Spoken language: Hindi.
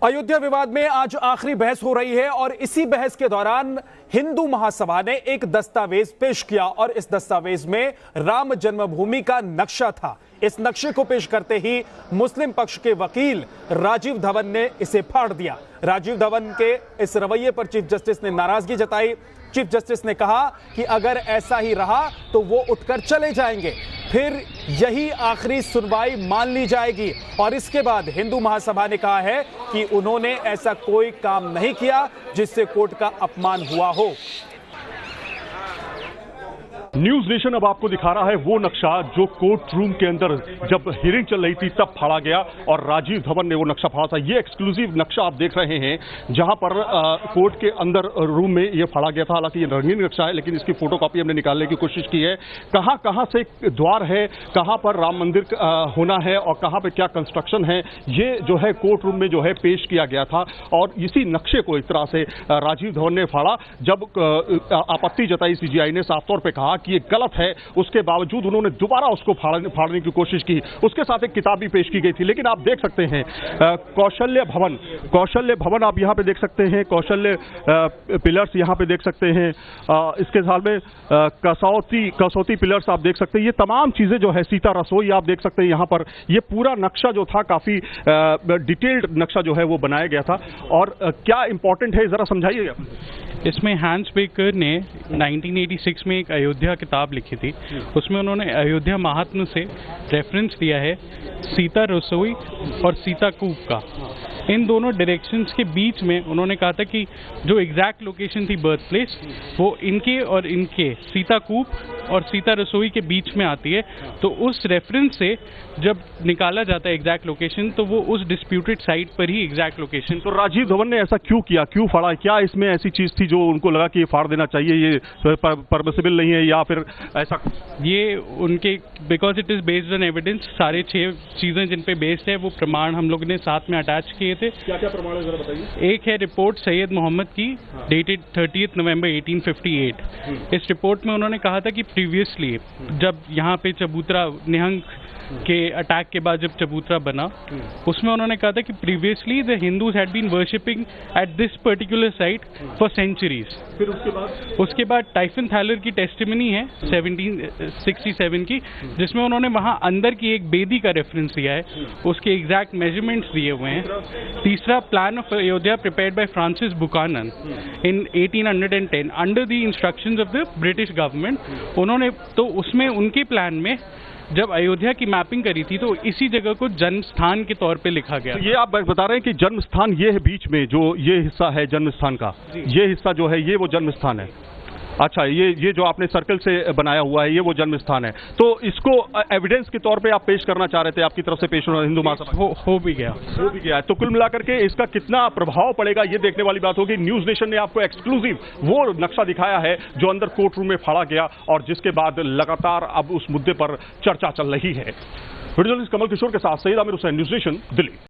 अयोध्या विवाद में आज आखिरी बहस हो रही है और इसी बहस के दौरान हिंदू महासभा ने एक दस्तावेज पेश किया और इस दस्तावेज में राम जन्मभूमि का नक्शा था। इस नक्शे को पेश करते ही मुस्लिम पक्ष के वकील राजीव धवन ने इसे फाड़ दिया। राजीव धवन के इस रवैये पर चीफ जस्टिस ने नाराजगी जताई। चीफ जस्टिस ने कहा कि अगर ऐसा ही रहा तो वो उठकर चले जाएंगे, फिर यही आखिरी सुनवाई मान ली जाएगी। और इसके बाद हिंदू महासभा ने कहा है कि उन्होंने ऐसा कोई काम नहीं किया जिससे कोर्ट का अपमान हुआ हो। न्यूज नेशन अब आपको दिखा रहा है वो नक्शा जो कोर्ट रूम के अंदर जब हियरिंग चल रही थी तब फाड़ा गया और राजीव धवन ने वो नक्शा फाड़ा था। ये एक्सक्लूसिव नक्शा आप देख रहे हैं जहां पर कोर्ट के अंदर रूम में ये फाड़ा गया था। हालांकि ये रंगीन नक्शा है लेकिन इसकी फोटोकॉपी हमने निकालने की कोशिश की है। कहां कहां से द्वार है, कहां पर राम मंदिर होना है और कहां पर क्या कंस्ट्रक्शन है, ये जो है कोर्ट रूम में जो है पेश किया गया था। और इसी नक्शे को एक तरह से राजीव धवन ने फाड़ा। जब आपत्ति जताई सीजीआई ने साफ तौर पर कहा कि ये गलत है, उसके बावजूद उन्होंने दोबारा उसको फाड़ने की कोशिश की। उसके साथ एक किताब भी पेश की गई थी। लेकिन आप देख सकते हैं कौशल्य भवन आप यहां पे देख सकते हैं, कौशल्य पिलर्स यहां पे देख सकते हैं। इसके साथ में कसौती पिलर्स आप देख सकते हैं। ये तमाम चीजें जो है, सीता रसोई आप देख सकते हैं यहां पर। ये पूरा नक्शा जो था काफी डिटेल्ड नक्शा जो है वो बनाया गया था। और क्या इंपॉर्टेंट है जरा समझाइएगा। इसमें हैंस बेकर ने 1986 में एक अयोध्या किताब लिखी थी। उसमें उन्होंने अयोध्या महात्म्य से रेफरेंस दिया है सीता रसोई और सीता कूप का। इन दोनों डायरेक्शंस के बीच में उन्होंने कहा था कि जो एग्जैक्ट लोकेशन थी बर्थ प्लेस वो इनके और इनके सीता कूप और सीता रसोई के बीच में आती है। तो उस रेफरेंस से जब निकाला जाता है एग्जैक्ट लोकेशन तो वो उस डिस्प्यूटेड साइट पर ही एग्जैक्ट लोकेशन। तो राजीव धवन ने ऐसा क्यों किया, क्यों फाड़ा? क्या इसमें ऐसी चीज थी जो उनको लगा कि ये फाड़ देना चाहिए, ये परमिसिबल नहीं है, या फिर ऐसा? ये उनके because it is based on evidence. सारे 6 चीजें जिन पे बेस्ड है वो प्रमाण हम लोग ने साथ में अटैच किए थे। क्या क्या प्रमाण है जरा बताइए। एक है रिपोर्ट सैयद मोहम्मद की डेटेड 30 नवंबर 1858। इस रिपोर्ट में उन्होंने कहा था कि प्रीवियसली जब यहाँ पे चबूतरा निहंग के अटैक के बाद जब चबूतरा बना उसमें उन्होंने कहा था कि previously the Hindus had been worshipping at this particular site for centuries. फिर उसके बाद टाइफन थैलर की टेस्टिमनी है 1767 की, जिसमें उन्होंने वहां अंदर की एक बेदी का रेफरेंस दिया है, उसके एग्जैक्ट मेजरमेंट्स दिए हुए हैं। तीसरा plan of Ayodhya prepared by Francis Buchanan in 1810 under the instructions of the British government. उन्होंने तो उसमें उनके प्लान में जब अयोध्या की मैपिंग करी थी तो इसी जगह को जन्म स्थान के तौर पे लिखा गया। तो ये आप बता रहे हैं कि जन्म स्थान ये है बीच में जो ये हिस्सा है जन्म स्थान का, ये हिस्सा जो है ये वो जन्म स्थान है। अच्छा, ये जो आपने सर्कल से बनाया हुआ है ये वो जन्म स्थान है। तो इसको एविडेंस के तौर पे आप पेश करना चाह रहे थे, आपकी तरफ से पेश होना हिंदू महासभा हो भी गया है। तो कुल मिलाकर के इसका कितना प्रभाव पड़ेगा ये देखने वाली बात होगी। न्यूज नेशन ने आपको एक्सक्लूसिव वो नक्शा दिखाया है जो अंदर कोर्ट रूम में फाड़ा गया और जिसके बाद लगातार अब उस मुद्दे पर चर्चा चल रही है। वीडियो जर्नलिस्ट कमल किशोर के साथ सईद आमिर हुसैन, न्यूज नेशन, दिल्ली।